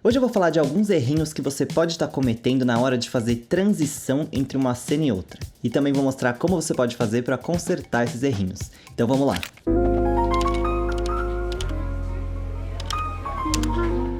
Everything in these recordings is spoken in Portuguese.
Hoje eu vou falar de alguns errinhos que você pode estar cometendo na hora de fazer transição entre uma cena e outra. E também vou mostrar como você pode fazer para consertar esses errinhos. Então vamos lá!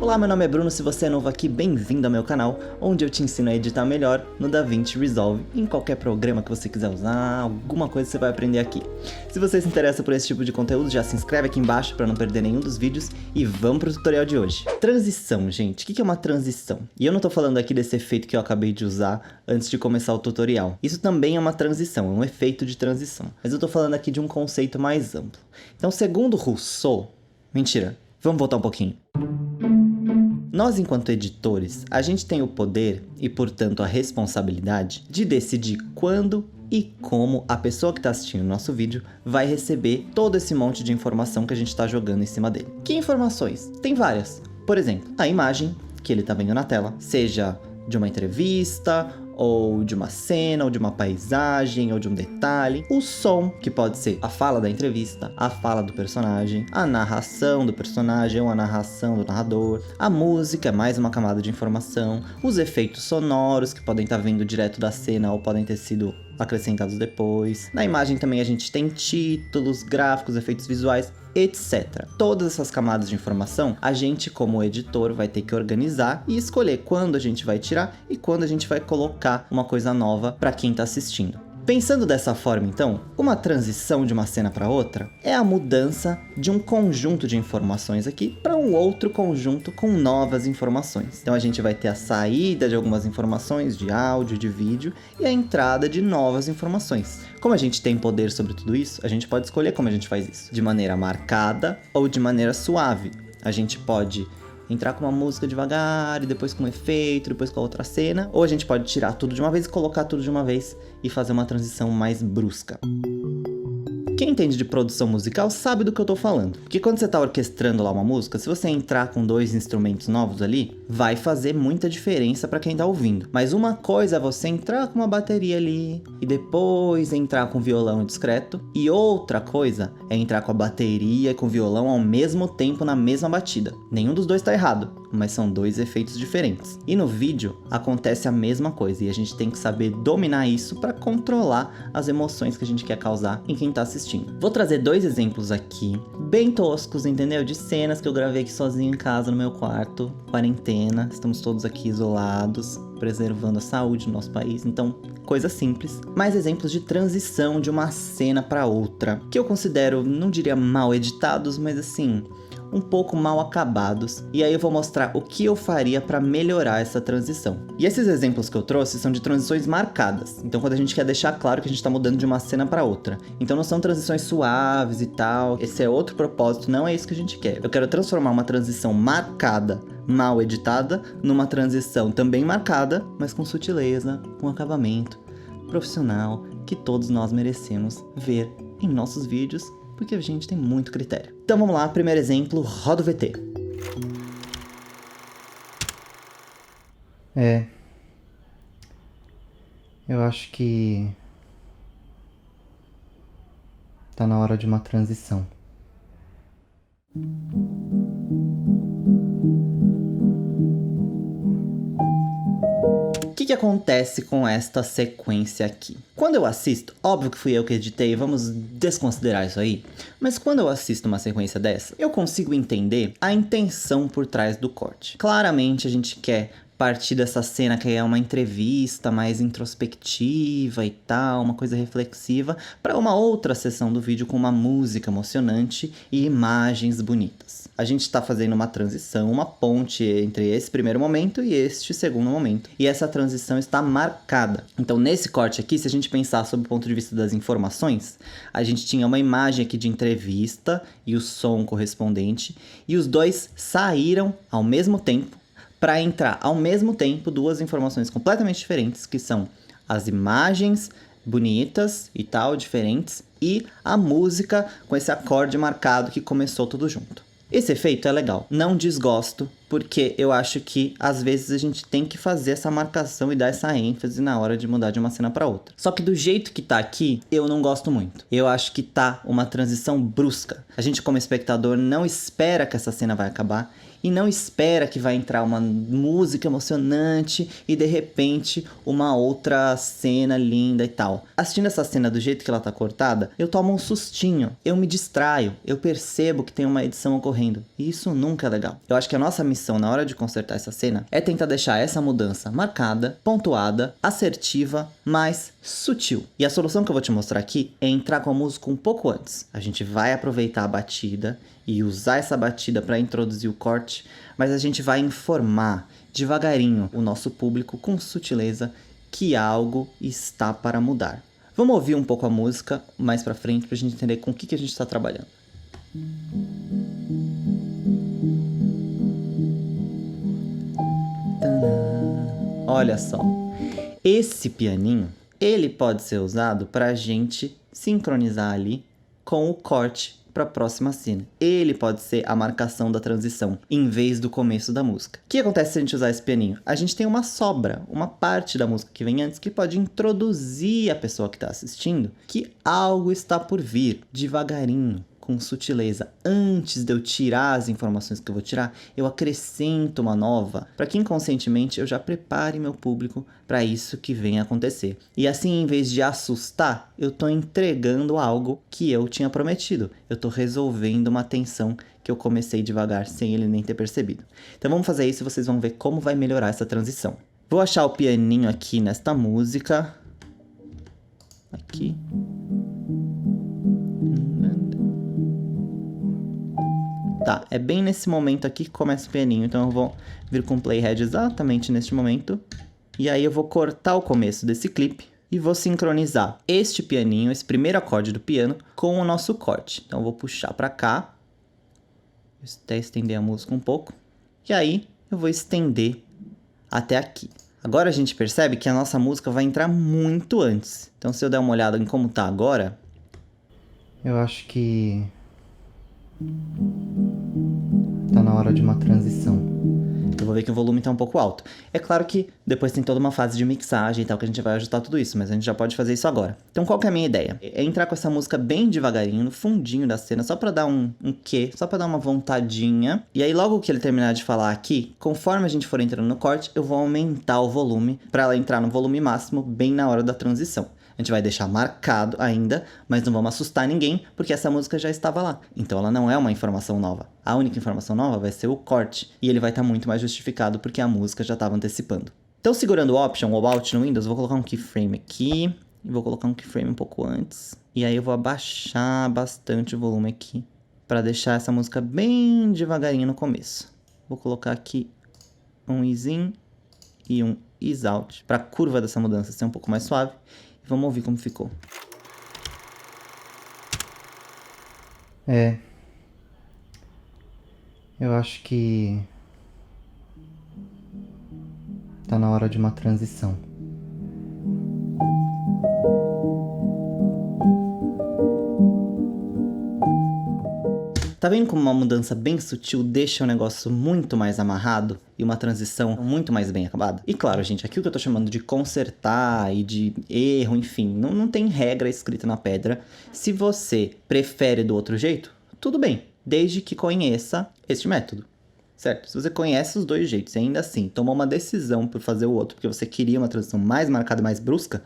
Olá, meu nome é Bruno, se você é novo aqui, bem-vindo ao meu canal, onde eu te ensino a editar melhor no DaVinci Resolve, em qualquer programa que você quiser usar, alguma coisa você vai aprender aqui. Se você se interessa por esse tipo de conteúdo, já se inscreve aqui embaixo para não perder nenhum dos vídeos e vamos pro tutorial de hoje. Transição, gente, o que é uma transição? E eu não tô falando aqui desse efeito que eu acabei de usar antes de começar o tutorial. Isso também é uma transição, é um efeito de transição, mas eu tô falando aqui de um conceito mais amplo. Então, segundo Rousseau... Mentira, vamos voltar um pouquinho. Nós, enquanto editores, a gente tem o poder e, portanto, a responsabilidade de decidir quando e como a pessoa que está assistindo o nosso vídeo vai receber todo esse monte de informação que a gente está jogando em cima dele. Que informações? Tem várias. Por exemplo, a imagem que ele está vendo na tela, seja de uma entrevista, ou de uma cena, ou de uma paisagem, ou de um detalhe. O som, que pode ser a fala da entrevista, a fala do personagem, a narração do personagem ou a narração do narrador. A música é mais uma camada de informação. Os efeitos sonoros, que podem estar vindo direto da cena ou podem ter sido acrescentados depois. Na imagem também a gente tem títulos, gráficos, efeitos visuais, etc. Todas essas camadas de informação, a gente como editor vai ter que organizar e escolher quando a gente vai tirar e quando a gente vai colocar uma coisa nova para quem está assistindo. Pensando dessa forma, então, uma transição de uma cena para outra é a mudança de um conjunto de informações aqui para um outro conjunto com novas informações. Então a gente vai ter a saída de algumas informações de áudio, de vídeo e a entrada de novas informações. Como a gente tem poder sobre tudo isso, a gente pode escolher como a gente faz isso, de maneira marcada ou de maneira suave. A gente pode entrar com uma música devagar, e depois com um efeito, depois com a outra cena. Ou a gente pode tirar tudo de uma vez e colocar tudo de uma vez e fazer uma transição mais brusca. Quem entende de produção musical sabe do que eu tô falando. Porque quando você tá orquestrando lá uma música, se você entrar com dois instrumentos novos ali, vai fazer muita diferença pra quem tá ouvindo. Mas uma coisa é você entrar com uma bateria ali, e depois entrar com violão discreto. E outra coisa é entrar com a bateria e com o violão ao mesmo tempo na mesma batida. Nenhum dos dois tá errado, mas são dois efeitos diferentes. E no vídeo acontece a mesma coisa, e a gente tem que saber dominar isso pra controlar as emoções que a gente quer causar em quem tá assistindo. Vou trazer dois exemplos aqui, bem toscos, entendeu? De cenas que eu gravei aqui sozinho em casa no meu quarto, quarentena, estamos todos aqui isolados, preservando a saúde do nosso país, então coisa simples. Mais exemplos de transição de uma cena para outra, que eu considero, não diria mal editados, mas assim, um pouco mal acabados, e aí eu vou mostrar o que eu faria para melhorar essa transição. E esses exemplos que eu trouxe são de transições marcadas, então quando a gente quer deixar claro que a gente tá mudando de uma cena para outra. Então não são transições suaves e tal, esse é outro propósito, não é isso que a gente quer. Eu quero transformar uma transição marcada, mal editada, numa transição também marcada, mas com sutileza, com acabamento profissional que todos nós merecemos ver em nossos vídeos, porque a gente tem muito critério. Então vamos lá, primeiro exemplo, roda o VT. Eu acho que tá na hora de uma transição. O que acontece com esta sequência aqui? Quando eu assisto, óbvio que fui eu que editei, vamos desconsiderar isso aí, mas quando eu assisto uma sequência dessa, eu consigo entender a intenção por trás do corte. Claramente a gente quer partir dessa cena que é uma entrevista mais introspectiva e tal, uma coisa reflexiva, para uma outra sessão do vídeo com uma música emocionante e imagens bonitas. A gente está fazendo uma transição, uma ponte entre esse primeiro momento e este segundo momento. E essa transição está marcada. Então nesse corte aqui, se a gente pensar sob o ponto de vista das informações, a gente tinha uma imagem aqui de entrevista e o som correspondente, e os dois saíram ao mesmo tempo para entrar ao mesmo tempo duas informações completamente diferentes, que são as imagens bonitas e tal, diferentes, e a música com esse acorde marcado que começou tudo junto. Esse efeito é legal, não desgosto, porque eu acho que às vezes a gente tem que fazer essa marcação e dar essa ênfase na hora de mudar de uma cena para outra. Só que do jeito que tá aqui, eu não gosto muito. Eu acho que tá uma transição brusca. A gente como espectador não espera que essa cena vai acabar e não espera que vai entrar uma música emocionante e de repente uma outra cena linda e tal. Assistindo essa cena do jeito que ela tá cortada, eu tomo um sustinho, eu me distraio, eu percebo que tem uma edição ocorrendo, e isso nunca é legal. Eu acho que a nossa missão na hora de consertar essa cena é tentar deixar essa mudança marcada, pontuada, assertiva, mas sutil. E a solução que eu vou te mostrar aqui é entrar com a música um pouco antes. A gente vai aproveitar a batida e usar essa batida para introduzir o corte, mas a gente vai informar devagarinho o nosso público com sutileza que algo está para mudar. Vamos ouvir um pouco a música mais pra frente pra gente entender com o que a gente está trabalhando. Olha só, esse pianinho, ele pode ser usado pra gente sincronizar ali com o corte para a próxima cena. Ele pode ser a marcação da transição, em vez do começo da música. O que acontece se a gente usar esse pianinho? A gente tem uma sobra, uma parte da música que vem antes, que pode introduzir a pessoa que está assistindo que algo está por vir, devagarinho, com sutileza. Antes de eu tirar as informações que eu vou tirar, eu acrescento uma nova, para que inconscientemente eu já prepare meu público para isso que vem acontecer. E assim, em vez de assustar, eu tô entregando algo que eu tinha prometido. Eu tô resolvendo uma tensão que eu comecei devagar, sem ele nem ter percebido. Então vamos fazer isso e vocês vão ver como vai melhorar essa transição. Vou achar o pianinho aqui nesta música. Aqui. Tá, é bem nesse momento aqui que começa o pianinho, então eu vou vir com o playhead exatamente neste momento. E aí eu vou cortar o começo desse clipe e vou sincronizar este pianinho, esse primeiro acorde do piano, com o nosso corte. Então eu vou puxar pra cá, até estender a música um pouco, e aí eu vou estender até aqui. Agora a gente percebe que a nossa música vai entrar muito antes. Então se eu der uma olhada em como tá agora, eu acho que tá na hora de uma transição. Eu vou ver que o volume tá um pouco alto. É claro que depois tem toda uma fase de mixagem e tal, que a gente vai ajustar tudo isso, mas a gente já pode fazer isso agora. Então qual que é a minha ideia? É entrar com essa música bem devagarinho, no fundinho da cena, só pra dar um quê, só pra dar uma vontadinha. E aí logo que ele terminar de falar aqui, conforme a gente for entrando no corte, eu vou aumentar o volume pra ela entrar no volume máximo bem na hora da transição. A gente vai deixar marcado ainda, mas não vamos assustar ninguém, porque essa música já estava lá. Então ela não é uma informação nova. A única informação nova vai ser o corte, e ele vai estar muito mais justificado porque a música já estava antecipando. Então segurando o Option ou Alt no Windows, eu vou colocar um keyframe aqui, e vou colocar um keyframe um pouco antes. E aí eu vou abaixar bastante o volume aqui, para deixar essa música bem devagarinho no começo. Vou colocar aqui um Ease In e um Ease Out, para a curva dessa mudança ser um pouco mais suave. Vamos ouvir como ficou. Eu acho que tá na hora de uma transição. Tá vendo como uma mudança bem sutil deixa o negócio muito mais amarrado e uma transição muito mais bem acabada? E claro, gente, aqui o que eu tô chamando de consertar e de erro, enfim, não tem regra escrita na pedra. Se você prefere do outro jeito, tudo bem, desde que conheça este método, certo? Se você conhece os dois jeitos e ainda assim tomou uma decisão por fazer o outro porque você queria uma transição mais marcada e mais brusca,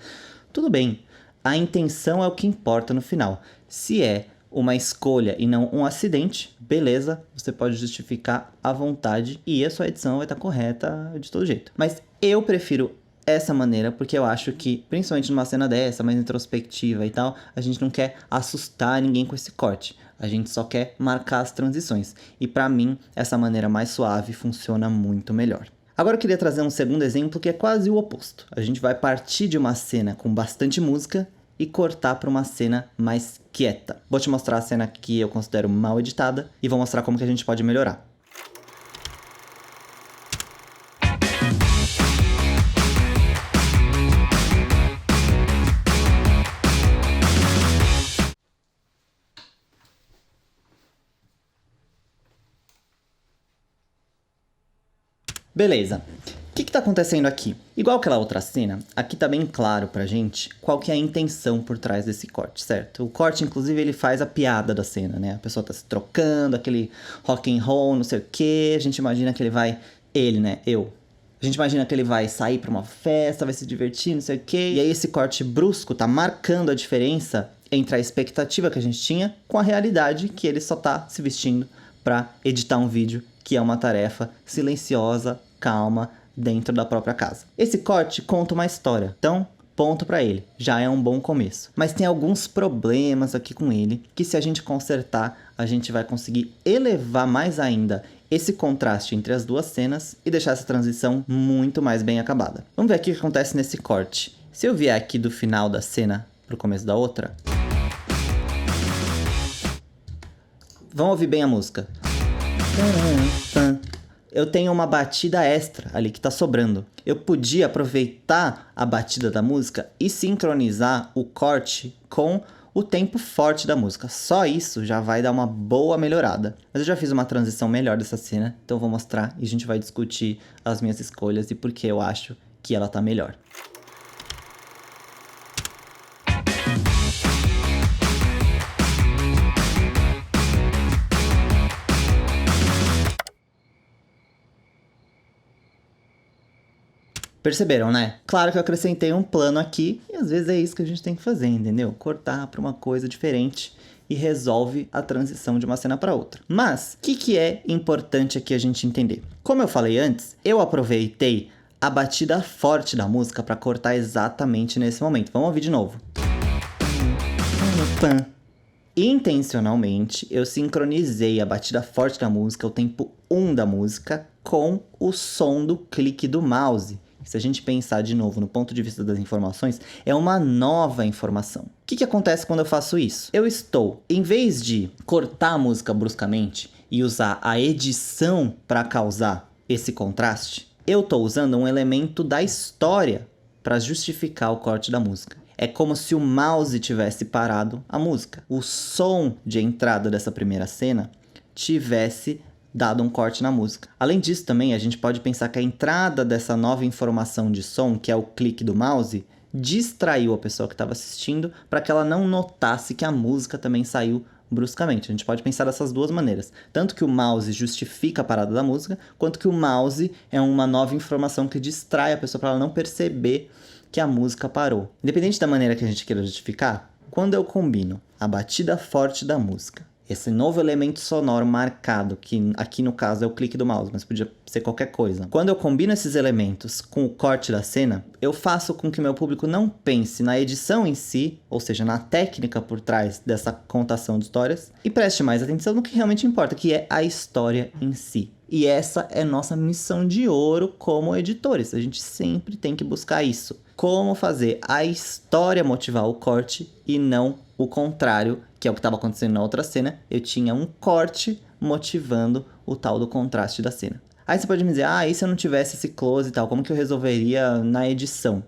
tudo bem. A intenção é o que importa no final. Se é uma escolha e não um acidente, beleza, você pode justificar à vontade e a sua edição vai estar correta de todo jeito. Mas eu prefiro essa maneira porque eu acho que, principalmente numa cena dessa, mais introspectiva e tal, a gente não quer assustar ninguém com esse corte. A gente só quer marcar as transições. E pra mim, essa maneira mais suave funciona muito melhor. Agora eu queria trazer um segundo exemplo que é quase o oposto. A gente vai partir de uma cena com bastante música e cortar para uma cena mais quieta. Vou te mostrar a cena que eu considero mal editada e vou mostrar como que a gente pode melhorar. Beleza. O que tá acontecendo aqui? Igual aquela outra cena, aqui tá bem claro pra gente qual que é a intenção por trás desse corte, certo? O corte, inclusive, ele faz a piada da cena, né? A pessoa tá se trocando, aquele rock and roll, não sei o quê. A gente imagina que ele vai... Ele, né? Eu. A gente imagina que ele vai sair pra uma festa, vai se divertir, não sei o quê. E aí esse corte brusco tá marcando a diferença entre a expectativa que a gente tinha com a realidade, que ele só tá se vestindo pra editar um vídeo, que é uma tarefa silenciosa, calma, dentro da própria casa. Esse corte conta uma história, então ponto pra ele, já é um bom começo. Mas tem alguns problemas aqui com ele, que se a gente consertar, a gente vai conseguir elevar mais ainda esse contraste entre as duas cenas e deixar essa transição muito mais bem acabada. Vamos ver aqui o que acontece nesse corte. Se eu vier aqui do final da cena pro começo da outra, vamos ouvir bem a música. Eu tenho uma batida extra ali que tá sobrando. Eu podia aproveitar a batida da música e sincronizar o corte com o tempo forte da música. Só isso já vai dar uma boa melhorada. Mas eu já fiz uma transição melhor dessa cena, então eu vou mostrar e a gente vai discutir as minhas escolhas e por que eu acho que ela tá melhor. Perceberam, né? Claro que eu acrescentei um plano aqui e às vezes é isso que a gente tem que fazer, entendeu? Cortar para uma coisa diferente e resolve a transição de uma cena para outra. Mas, o que é importante aqui a gente entender? Como eu falei antes, eu aproveitei a batida forte da música para cortar exatamente nesse momento. Vamos ouvir de novo. Intencionalmente, eu sincronizei a batida forte da música, o tempo 1 da música, com o som do clique do mouse. Se a gente pensar de novo no ponto de vista das informações, é uma nova informação. O que acontece quando eu faço isso? Eu estou, em vez de cortar a música bruscamente e usar a edição para causar esse contraste, eu estou usando um elemento da história para justificar o corte da música. É como se o mouse tivesse parado a música. O som de entrada dessa primeira cena tivesse dado um corte na música. Além disso também, a gente pode pensar que a entrada dessa nova informação de som, que é o clique do mouse, distraiu a pessoa que estava assistindo para que ela não notasse que a música também saiu bruscamente. A gente pode pensar dessas duas maneiras. Tanto que o mouse justifica a parada da música, quanto que o mouse é uma nova informação que distrai a pessoa para ela não perceber que a música parou. Independente da maneira que a gente queira justificar, quando eu combino a batida forte da música, esse novo elemento sonoro marcado, que aqui no caso é o clique do mouse, mas podia ser qualquer coisa. Quando eu combino esses elementos com o corte da cena, eu faço com que o meu público não pense na edição em si, ou seja, na técnica por trás dessa contação de histórias, e preste mais atenção no que realmente importa, que é a história em si. E essa é nossa missão de ouro como editores. A gente sempre tem que buscar isso. Como fazer a história motivar o corte e não o contrário, que é o que estava acontecendo na outra cena. Eu tinha um corte motivando o tal do contraste da cena. Aí você pode me dizer, e se eu não tivesse esse close e tal, como que eu resolveria na edição?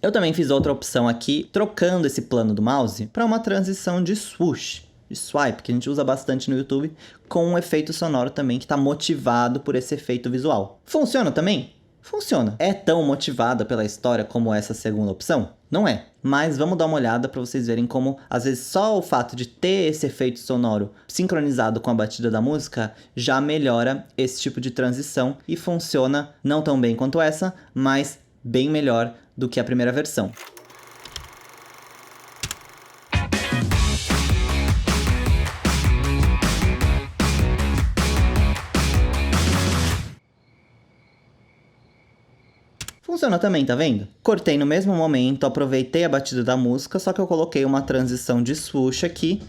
Eu também fiz outra opção aqui, trocando esse plano do mouse para uma transição de swoosh, de swipe, que a gente usa bastante no YouTube, com um efeito sonoro também que está motivado por esse efeito visual. Funciona também? Funciona. É tão motivada pela história como essa segunda opção? Não é. Mas vamos dar uma olhada para vocês verem como, às vezes, só o fato de ter esse efeito sonoro sincronizado com a batida da música já melhora esse tipo de transição e funciona não tão bem quanto essa, mas bem melhor do que a primeira versão. Funciona também, tá vendo? Cortei no mesmo momento, aproveitei a batida da música, só que eu coloquei uma transição de swoosh aqui.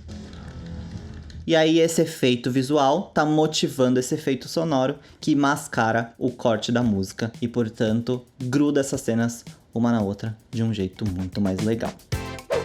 E aí esse efeito visual tá motivando esse efeito sonoro que mascara o corte da música e, portanto, gruda essas cenas uma na outra de um jeito muito mais legal.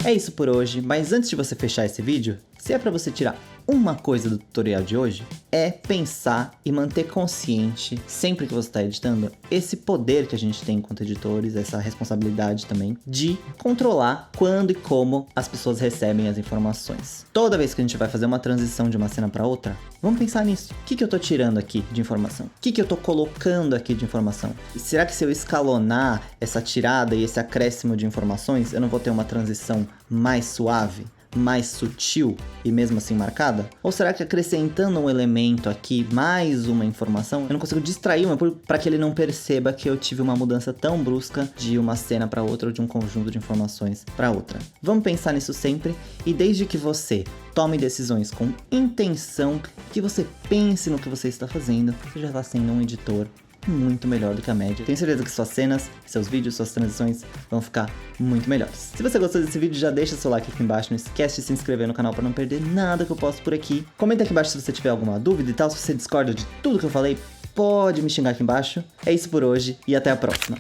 É isso por hoje, mas antes de você fechar esse vídeo, se é pra você tirar uma coisa do tutorial de hoje é pensar e manter consciente, sempre que você está editando, esse poder que a gente tem enquanto editores, essa responsabilidade também, de controlar quando e como as pessoas recebem as informações. Toda vez que a gente vai fazer uma transição de uma cena para outra, vamos pensar nisso. O que eu tô tirando aqui de informação? O que eu tô colocando aqui de informação? E será que se eu escalonar essa tirada e esse acréscimo de informações, eu não vou ter uma transição mais suave? Mais sutil e mesmo assim marcada? Ou será que acrescentando um elemento aqui, mais uma informação, eu não consigo distrair para que ele não perceba que eu tive uma mudança tão brusca de uma cena para outra ou de um conjunto de informações para outra? Vamos pensar nisso sempre, e desde que você tome decisões com intenção, que você pense no que você está fazendo, você já está sendo um editor muito melhor do que a média. Tenho certeza que suas cenas, seus vídeos, suas transições vão ficar muito melhores. Se você gostou desse vídeo, já deixa seu like aqui embaixo. Não esquece de se inscrever no canal para não perder nada que eu posto por aqui. Comenta aqui embaixo se você tiver alguma dúvida e tal. Se você discorda de tudo que eu falei, pode me xingar aqui embaixo. É isso por hoje e até a próxima.